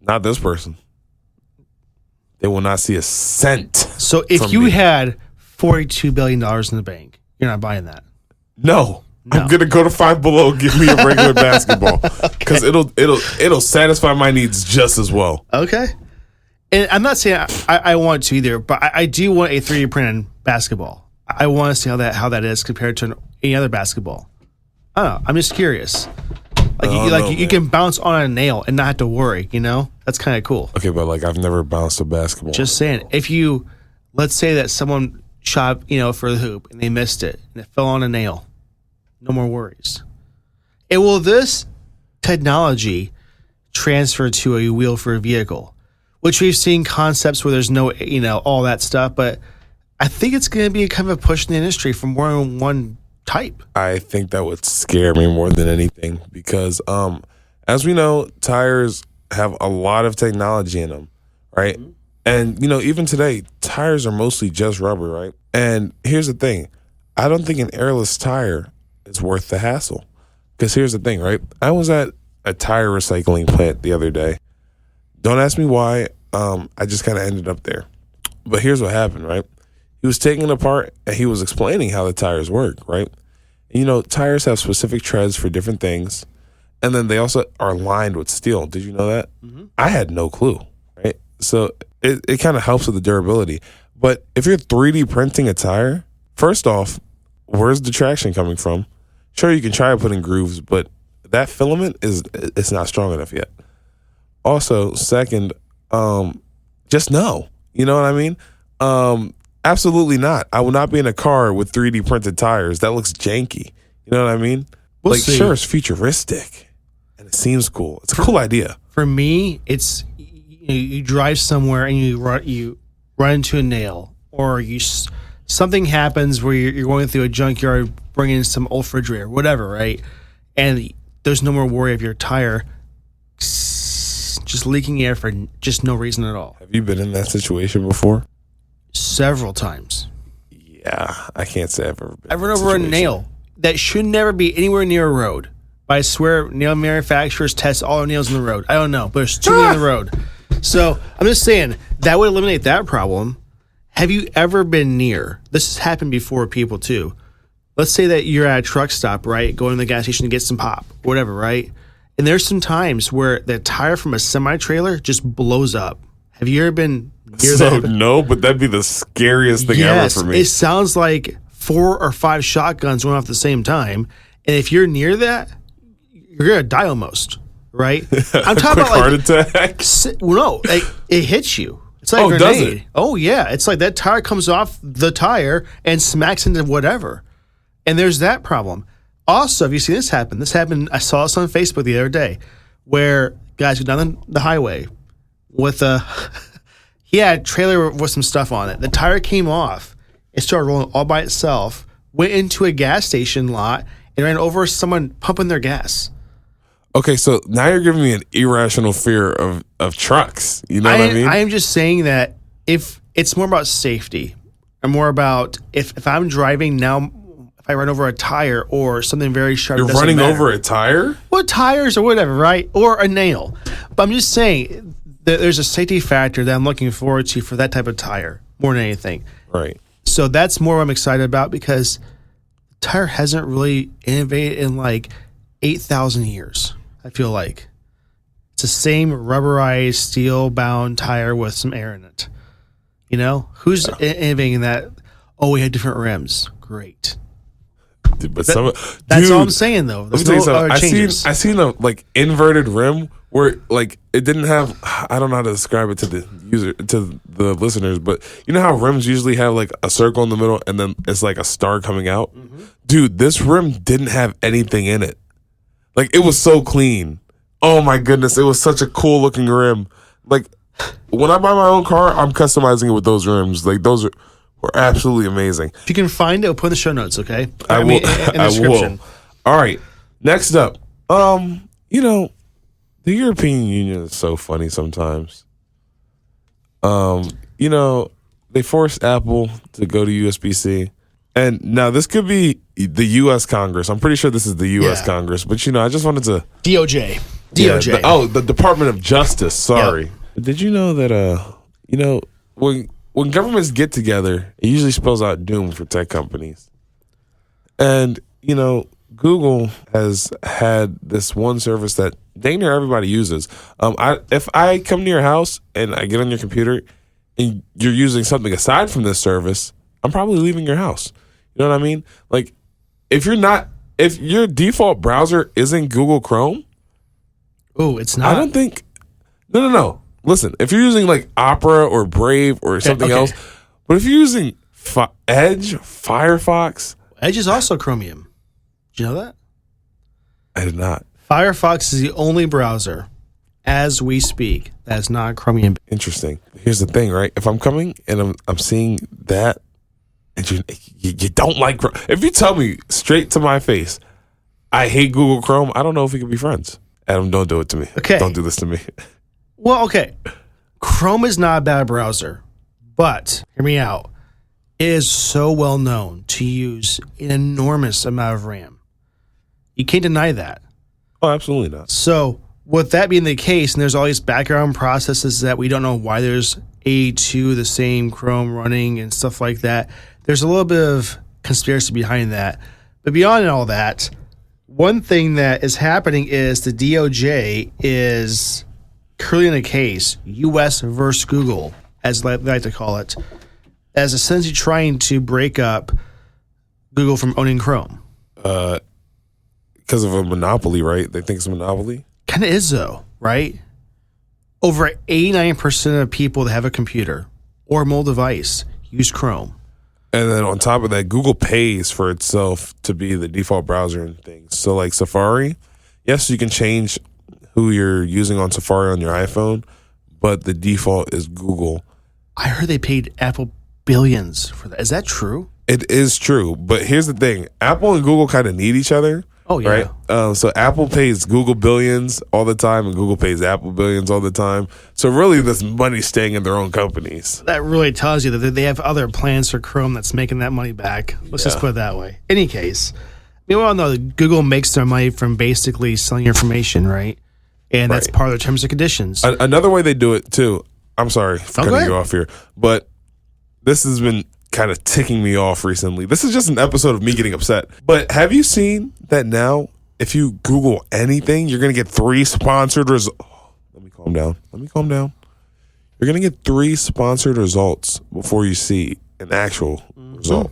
Not this person. They will not see a cent. So if you had $42 billion in the bank, you're not buying that. No. I'm gonna go to Five Below. Give me a regular basketball because it'll satisfy my needs just as well. Okay. And I'm not saying I want to either, but I do want a 3D printed basketball. I want to see how that is compared to any other basketball. I don't know. I'm just curious. You can bounce on a nail and not have to worry. You know, that's kind of cool. Okay, but like I've never bounced a basketball. Just saying, let's say that someone shot for the hoop and they missed it and it fell on a nail, no more worries. And will this technology transfer to a wheel for a vehicle? Which we've seen concepts where there's no, all that stuff, but I think it's going to be kind of a push in the industry for more than one type. I think that would scare me more than anything because, as we know, tires have a lot of technology in them, right? Mm-hmm. And, even today, tires are mostly just rubber, right? And here's the thing. I don't think an airless tire is worth the hassle because here's the thing, right? I was at a tire recycling plant the other day. Don't ask me why. I just kind of ended up there. But here's what happened, right? He was taking it apart and he was explaining how the tires work, right? And, tires have specific treads for different things. And then they also are lined with steel. Did you know that? Mm-hmm. I had no clue, right? So it kind of helps with the durability. But if you're 3D printing a tire, first off, where's the traction coming from? Sure, you can try putting grooves, but that filament it's not strong enough yet. Also, second, just no. You know what I mean? Absolutely not. I will not be in a car with 3D printed tires. That looks janky. You know what I mean? We'll like, see. Sure, it's futuristic and it seems cool. It's a cool idea. For me, it's you drive somewhere and you run into a nail, or something happens where you're going through a junkyard, bringing in some old refrigerator, whatever, right? And there's no more worry of your tire just leaking air for just no reason at all. Have you been in that situation before? Several times. Yeah, I can't say I've ever been. I've run over a nail that should never be anywhere near a road. But I swear, nail manufacturers test all their nails on the road. I don't know, but there's too many on the road. So I'm just saying that would eliminate that problem. Have you ever been near? This has happened before, people too. Let's say that you're at a truck stop, right? Going to the gas station to get some pop, whatever, right? And there's some times where the tire from a semi-trailer just blows up. Have you ever been near that? No, but that'd be the scariest thing ever for me. It sounds like 4 or 5 shotguns going off at the same time. And if you're near that, you're going to die almost, right? I'm talking about heart attack? No, like, it hits you. It's like a grenade. Does it? Oh, yeah. It's like that tire comes off the tire and smacks into whatever. And there's that problem. Also, have you seen this happen? This happened, I saw this on Facebook the other day, where guys go down the highway with he had a trailer with some stuff on it. The tire came off. It started rolling all by itself, went into a gas station lot, and ran over someone pumping their gas. Okay, so now you're giving me an irrational fear of trucks. You know what I mean? I am just saying that if it's more about safety and more about if I'm driving now, if I run over a tire or something very sharp. You're running over a tire? Well, tires or whatever, right? Or a nail. But I'm just saying that there's a safety factor that I'm looking forward to for that type of tire more than anything. Right. So that's more what I'm excited about, because the tire hasn't really innovated in like 8,000 years, I feel like. It's the same rubberized, steel-bound tire with some air in it. You know? Who's innovating in that? Oh, we had different rims. Great. Dude, but that's all I'm saying, though. There's let me tell you no other something. changes. I seen a like inverted rim where like it didn't have. I don't know how to describe it to the user, to the listeners, but you know how rims usually have like a circle in the middle and then it's like a star coming out. Mm-hmm. Dude, this rim didn't have anything in it. Like, it was so clean. Oh my goodness, it was such a cool looking rim. Like, when I buy my own car, I'm customizing it with those rims. Like, those were absolutely amazing. If you can find it, we'll put in the show notes, okay? I will. In the description. All right. Next up, you know, the European Union is so funny sometimes. You know, they forced Apple to go to USB-C. And now this could be the U.S. Congress. I'm pretty sure this is the U.S. Congress. But, you know, I just wanted to... DOJ. Yeah, the Department of Justice. Sorry. Yep. Did you know that, you know, when governments get together, it usually spells out doom for tech companies. And, you know, Google has had this one service that dang near everybody uses. If I come to your house and I get on your computer and you're using something aside from this service, I'm probably leaving your house. You know what I mean? Like, if your default browser isn't Google Chrome. Oh, it's not. I don't think. No. Listen, if you're using like Opera or Brave or something else, but if you're using Edge, Firefox. Edge is also Chromium. Did you know that? I did not. Firefox is the only browser, as we speak, that is not Chromium. Interesting. Here's the thing, right? If I'm coming and I'm seeing that, and you don't like Chrome, if you tell me straight to my face, I hate Google Chrome, I don't know if we can be friends. Adam, don't do it to me. Okay. Don't do this to me. Well, okay. Chrome is not a bad browser, but hear me out. It is so well known to use an enormous amount of RAM. You can't deny that. Oh, absolutely not. So, with that being the case, and there's all these background processes that we don't know why there's A2, the same Chrome running and stuff like that, there's a little bit of conspiracy behind that. But beyond all that, one thing that is happening is the DOJ is currently in a case, U.S. versus Google, as they like to call it, as essentially trying to break up Google from owning Chrome. because of a monopoly, right? They think it's a monopoly. Kind of is though, right? Over 89% of people that have a computer or a mobile device use Chrome. And then on top of that, Google pays for itself to be the default browser and things. So like Safari, yes, you can change who you're using on Safari on your iPhone, but the default is Google. I heard they paid Apple billions for that. Is that true? It is true, but here's the thing. Apple and Google kind of need each other. Oh, yeah. Right? So Apple pays Google billions all the time, and Google pays Apple billions all the time. So really, this money's staying in their own companies. That really tells you that they have other plans for Chrome that's making that money back. Let's just put it that way. Any case, we all know that Google makes their money from basically selling information, right? And that's part of their terms and conditions. Another way they do it, too. I'm sorry for cutting you off here, but this has been kind of ticking me off recently. This is just an episode of me getting upset. But have you seen that now, if you Google anything, you're going to get 3 sponsored results? Let me calm down. You're going to get 3 sponsored results before you see an actual result.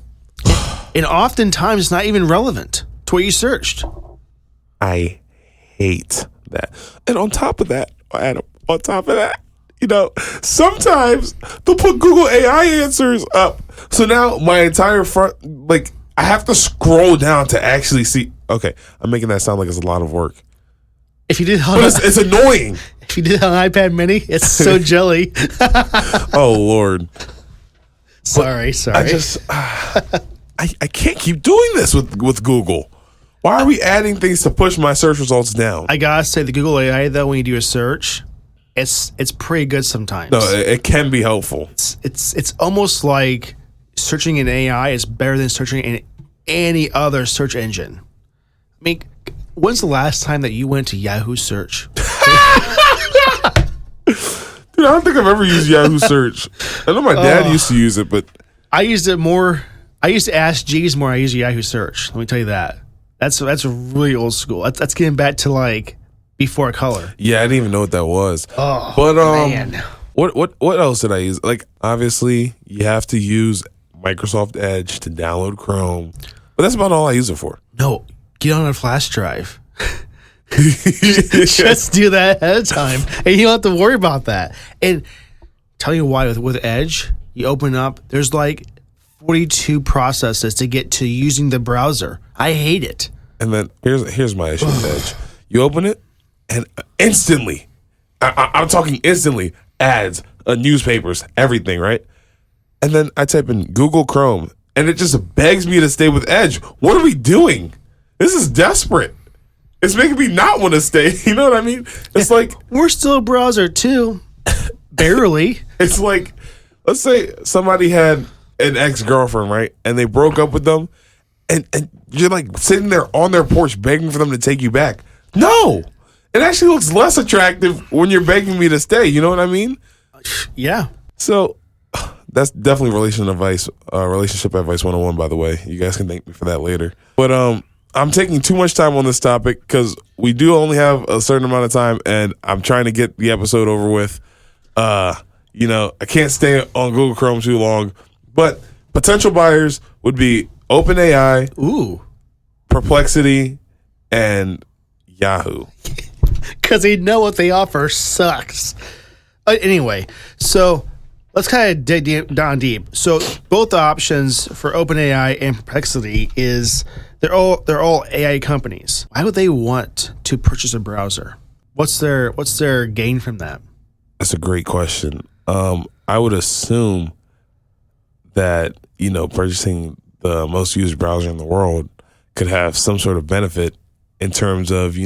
And oftentimes, it's not even relevant to what you searched. I hate that. And on top of that, Adam, sometimes they'll put Google AI answers up. So now my entire front, I have to scroll down to actually see. Okay, I'm making that sound like it's a lot of work. If you did, it's annoying. If you did it on iPad Mini, it's so jelly. Oh Lord. Sorry. I can't keep doing this with Google. Why are we adding things to push my search results down? I gotta say, the Google AI though, when you do a search, it's pretty good sometimes. No, it can be helpful. It's almost like searching in AI is better than searching in any other search engine. I mean, when's the last time that you went to Yahoo Search? Dude, I don't think I've ever used Yahoo Search. I know my dad used to use it, but I used it more. I used to ask G's more. I use Yahoo Search. Let me tell you that. That's really old school. That's getting back to like before color. Yeah, I didn't even know what that was. Oh, but man. What else did I use? Like, obviously, you have to use Microsoft Edge to download Chrome, but that's about all I use it for. No, get on a flash drive. Just do that ahead of time, and you don't have to worry about that. And tell you why, with Edge, you open up, there's like 42 processes to get to using the browser. I hate it. And then here's my issue with Edge. You open it, and instantly, I'm talking instantly, ads, newspapers, everything, right? And then I type in Google Chrome, and it just begs me to stay with Edge. What are we doing? This is desperate. It's making me not want to stay. You know what I mean? It's like, we're still a browser too. Barely. It's like, let's say somebody had an ex-girlfriend, right? And they broke up with them, and you're like sitting there on their porch begging for them to take you back. No! It actually looks less attractive when you're begging me to stay. You know what I mean? Yeah. So that's definitely relationship advice 101, by the way. You guys can thank me for that later. But I'm taking too much time on this topic because we do only have a certain amount of time, and I'm trying to get the episode over with. I can't stay on Google Chrome too long. But potential buyers would be OpenAI, Perplexity, and Yahoo. Because they know what they offer sucks. Anyway, so let's kind of dig down deep. So both the options for OpenAI and Perplexity is they're all AI companies. Why would they want to purchase a browser? What's their gain from that? That's a great question. I would assume that purchasing the most used browser in the world could have some sort of benefit in terms of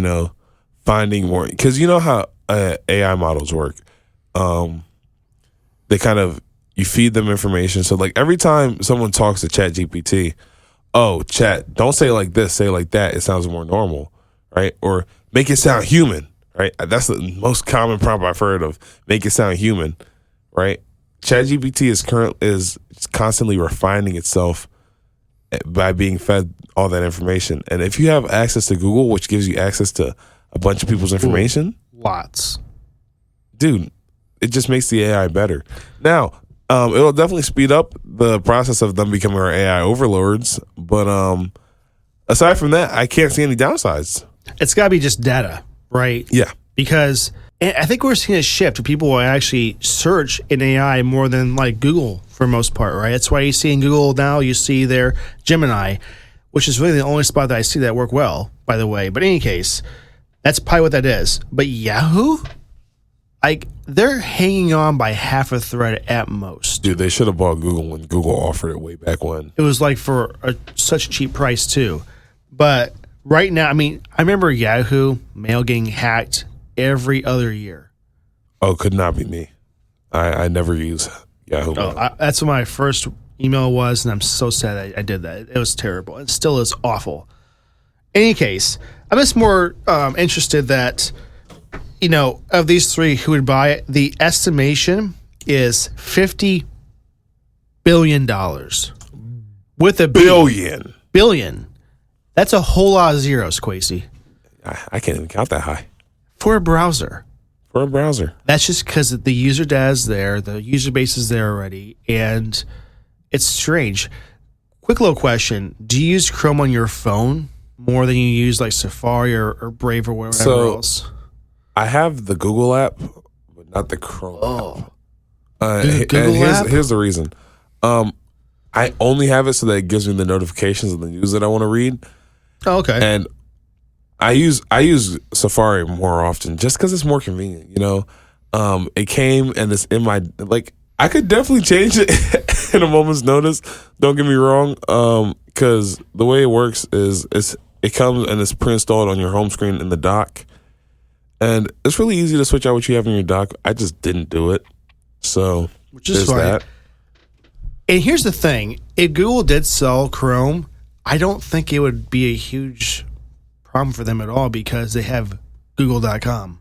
finding more, because you know how AI models work. They kind of, you feed them information. So like every time someone talks to ChatGPT, chat, don't say it like this, say it like that. It sounds more normal, right? Or make it sound human, right? That's the most common prompt I've heard of. Make it sound human, right? ChatGPT is constantly refining itself by being fed all that information. And if you have access to Google, which gives you access to a bunch of people's information, lots, dude, it just makes the AI better. Now, it'll definitely speed up the process of them becoming our AI overlords, but aside from that, I can't see any downsides. It's got to be just data, right? Yeah. Because I think we're seeing a shift where people will actually search in AI more than like Google for the most part, right? That's why you see in Google now, you see their Gemini, which is really the only spot that I see that work well, by the way. But in any case, that's probably what that is. But Yahoo, like, they're hanging on by half a thread at most. Dude, they should have bought Google when Google offered it way back when. It was like for such a cheap price too. But right now, I mean, I remember Yahoo mail getting hacked every other year. Oh, could not be me. I never use Yahoo. That's what my first email was, and I'm so sad I did that. It was terrible. It still is awful. In any case, I'm just more interested that, of these three who would buy it, the estimation is $50 billion. With a billion. Billion. That's a whole lot of zeros, Kwesi. I can't even count that high. For a browser. That's just because the user data is there, the user base is there already, and it's strange. Quick little question. Do you use Chrome on your phone more than you use like Safari or Brave or whatever else? I have the Google app, but not the Chrome app. Google app? Here's the reason. I only have it so that it gives me the notifications of the news that I want to read. Oh, okay. And I use Safari more often just because it's more convenient. It came and it's in my I could definitely change it in a moment's notice. Don't get me wrong, because the way it works is it comes and it's pre-installed on your home screen in the dock, and it's really easy to switch out what you have in your dock. I just didn't do it, so there's that. And here's the thing: if Google did sell Chrome, I don't think it would be a huge problem for them at all because they have Google.com,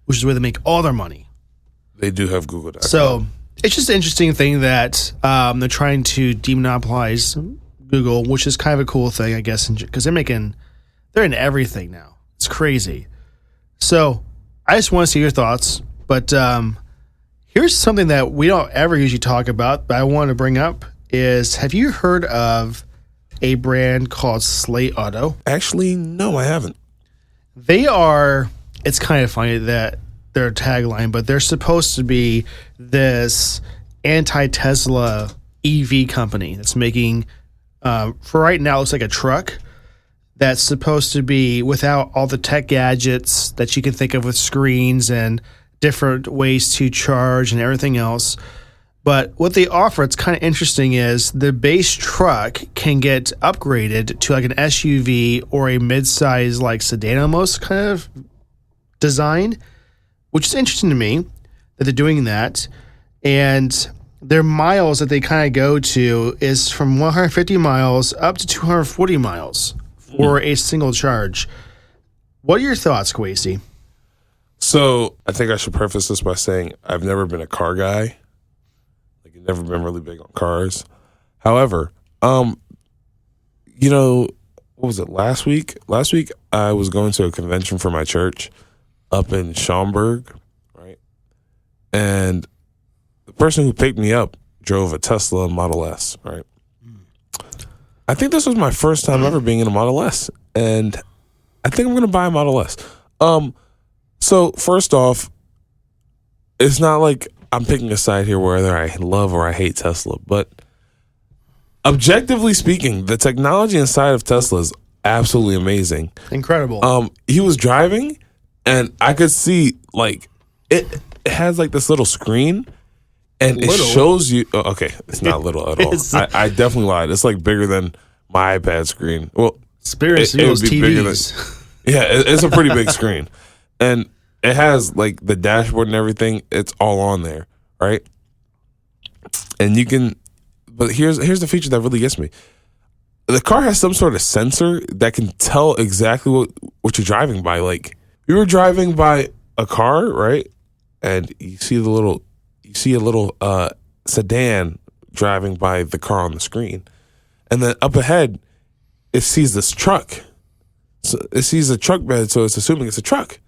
which is where they make all their money. They do have Google.com. So it's just an interesting thing that they're trying to demonopolize Google, which is kind of a cool thing, I guess, because they're in everything now. It's crazy. So I just want to see your thoughts. But here's something that we don't ever usually talk about, but I want to bring up is, have you heard of a brand called Slate Auto? Actually, no, I haven't. It's kind of funny that their tagline, but they're supposed to be this anti-Tesla EV company that's making, for right now, it looks like a truck that's supposed to be without all the tech gadgets that you can think of with screens and different ways to charge and everything else. But what they offer, it's kind of interesting, is the base truck can get upgraded to like an SUV or a mid-size like sedan almost kind of design, which is interesting to me that they're doing that. And their miles that they kind of go to is from 150 miles up to 240 miles for a single charge. What are your thoughts, Kwesi? So I think I should preface this by saying I've never been a car guy. Never been really big on cars. However, what was it, last week? Last week I was going to a convention for my church up in Schaumburg, right? And the person who picked me up drove a Tesla Model S, right? I think this was my first time ever being in a Model S, and I think I'm going to buy a Model S. So first off, it's not like I'm picking a side here whether I love or I hate Tesla, but objectively speaking, the technology inside of Tesla is absolutely amazing. Incredible. He was driving, and I could see it has this little screen, and it shows you. Oh, okay, it's not little at all. I definitely lied. It's bigger than my iPad screen. Well, experience it would be bigger than. Yeah, it's a pretty big screen, and it has the dashboard and everything. It's all on there, right? And you can, but here's the feature that really gets me. The car has some sort of sensor that can tell exactly what you're driving by. You were driving by a car, right? And you see a little sedan driving by the car on the screen. And then up ahead, it sees this truck. So it sees a truck bed, so it's assuming it's a truck.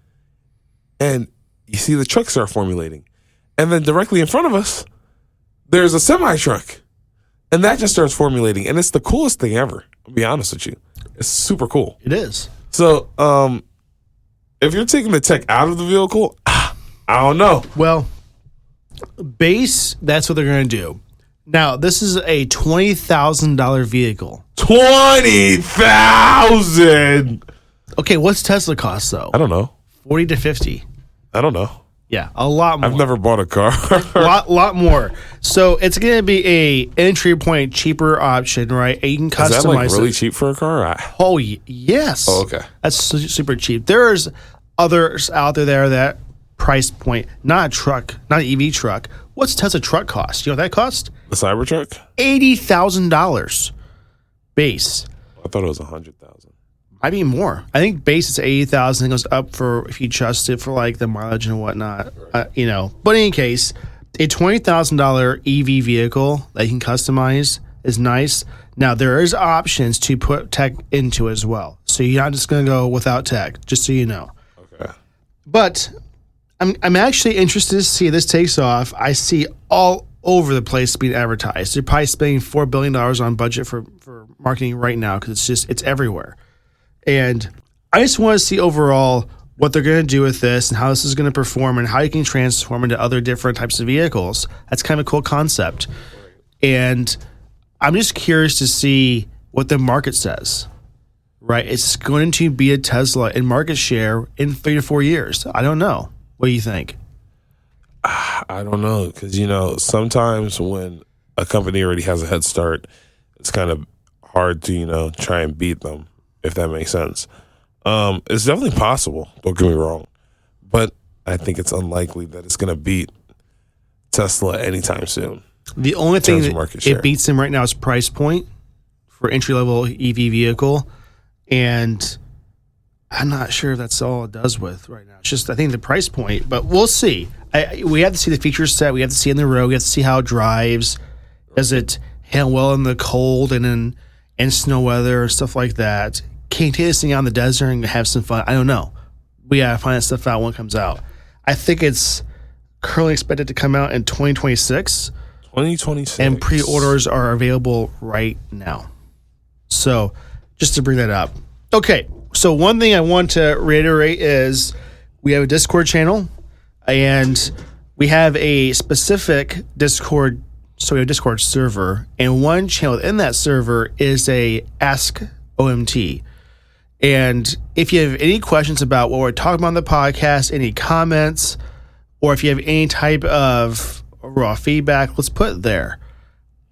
And you see the truck start formulating. And then directly in front of us, there's a semi-truck. And that just starts formulating. And it's the coolest thing ever, I'll be honest with you. It's super cool. It is. So, if you're taking the tech out of the vehicle, I don't know. Well, base, that's what they're going to do. Now, this is a $20,000 vehicle. $20,000. Okay, what's Tesla cost though? I don't know. 40 to 50. I don't know. Yeah, a lot more. I've never bought a car. lot more. So it's going to be a entry point cheaper option, right? You can customize. Is that like really it. cheap for a car? Oh yes. Oh, okay. That's super cheap. There's others out there that price point, not a truck, not an EV truck. What's Tesla truck cost? You know what that cost? The Cybertruck? $80,000 base. I thought it was $100,000. I mean more. I think base is 80,000. It goes up for if you adjust it for like the mileage and whatnot. But in any case, a $20,000 EV vehicle that you can customize is nice. Now there is options to put tech into as well, so you're not just going to go without tech. Just so you know. Okay. But I'm actually interested to see if this takes off. I see all over the place being advertised. They're probably spending $4 billion on budget for marketing right now because it's everywhere. And I just want to see overall what they're going to do with this and how this is going to perform and how you can transform into other different types of vehicles. That's kind of a cool concept. And I'm just curious to see what the market says, right? It's going to be a Tesla in market share in 3 to 4 years. I don't know. What do you think? I don't know because, sometimes when a company already has a head start, it's kind of hard to, try and beat them. If that makes sense. It's definitely possible, don't get me wrong. But I think it's unlikely that it's going to beat Tesla anytime soon. The only thing that it beats them right now is price point for entry-level EV vehicle. And I'm not sure if that's all it does with right now. It's just, I think, the price point. But we'll see. We have to see the feature set. We have to see in the road. We have to see how it drives. Does it handle well in the cold and in snow weather and stuff like that? Can you take this thing out in the desert and have some fun? I don't know. We gotta find that stuff out when it comes out. I think it's currently expected to come out in 2026. 2026. And pre-orders are available right now. So just to bring that up. Okay, so one thing I want to reiterate is we have a Discord channel and we have a specific Discord. So we have a Discord server, and one channel in that server is a Ask OMT. And if you have any questions about what we're talking about on the podcast, any comments, or if you have any type of raw feedback, let's put it there.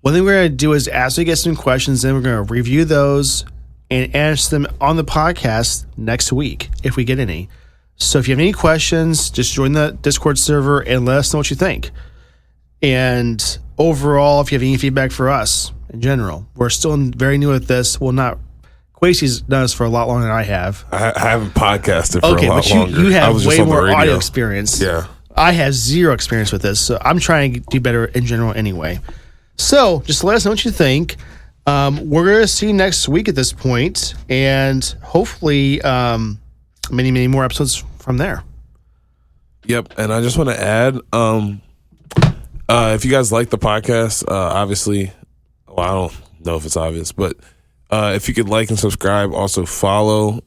One thing we're going to do is as we get some questions, then we're going to review those and answer them on the podcast next week if we get any. So if you have any questions, just join the Discord server and let us know what you think. And overall, if you have any feedback for us in general, we're still very new at this. Well, not Kwesi's done this for a lot longer than I have. I haven't podcasted for a lot longer. You have way more audio experience. Yeah. I have zero experience with this, so I'm trying to do better in general anyway. So just let us know what you think. We're going to see you next week at this point, and hopefully many, many more episodes from there. Yep, and I just want to add, if you guys like the podcast, obviously, I don't know if it's obvious, but if you could like and subscribe, also follow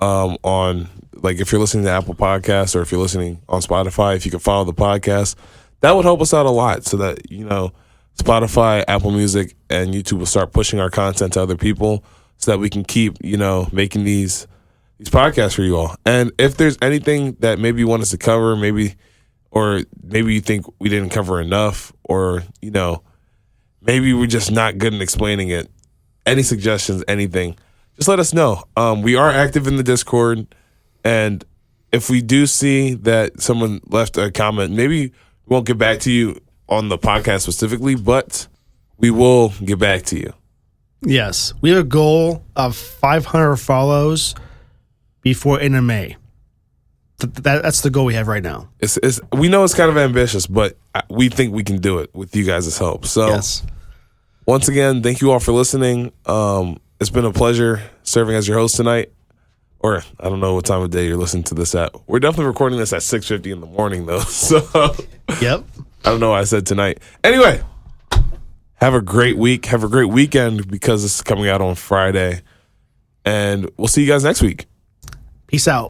on, like, if you're listening to Apple Podcasts or if you're listening on Spotify, if you could follow the podcast, that would help us out a lot so that, Spotify, Apple Music, and YouTube will start pushing our content to other people so that we can keep, making these podcasts for you all. And if there's anything that maybe you want us to cover, maybe you think we didn't cover enough, or, maybe we're just not good at explaining it, any suggestions, anything, just let us know. We are active in the Discord, and if we do see that someone left a comment, maybe we won't get back to you on the podcast specifically, but we will get back to you. Yes. We have a goal of 500 follows before end of May. That's the goal we have right now. We know it's kind of ambitious, but we think we can do it with you guys' help. So, yes. Once again, thank you all for listening. It's been a pleasure serving as your host tonight. Or I don't know what time of day you're listening to this at. We're definitely recording this at 6:50 in the morning, though. So, yep. I don't know what I said tonight. Anyway, have a great week. Have a great weekend because this is coming out on Friday. And we'll see you guys next week. Peace out.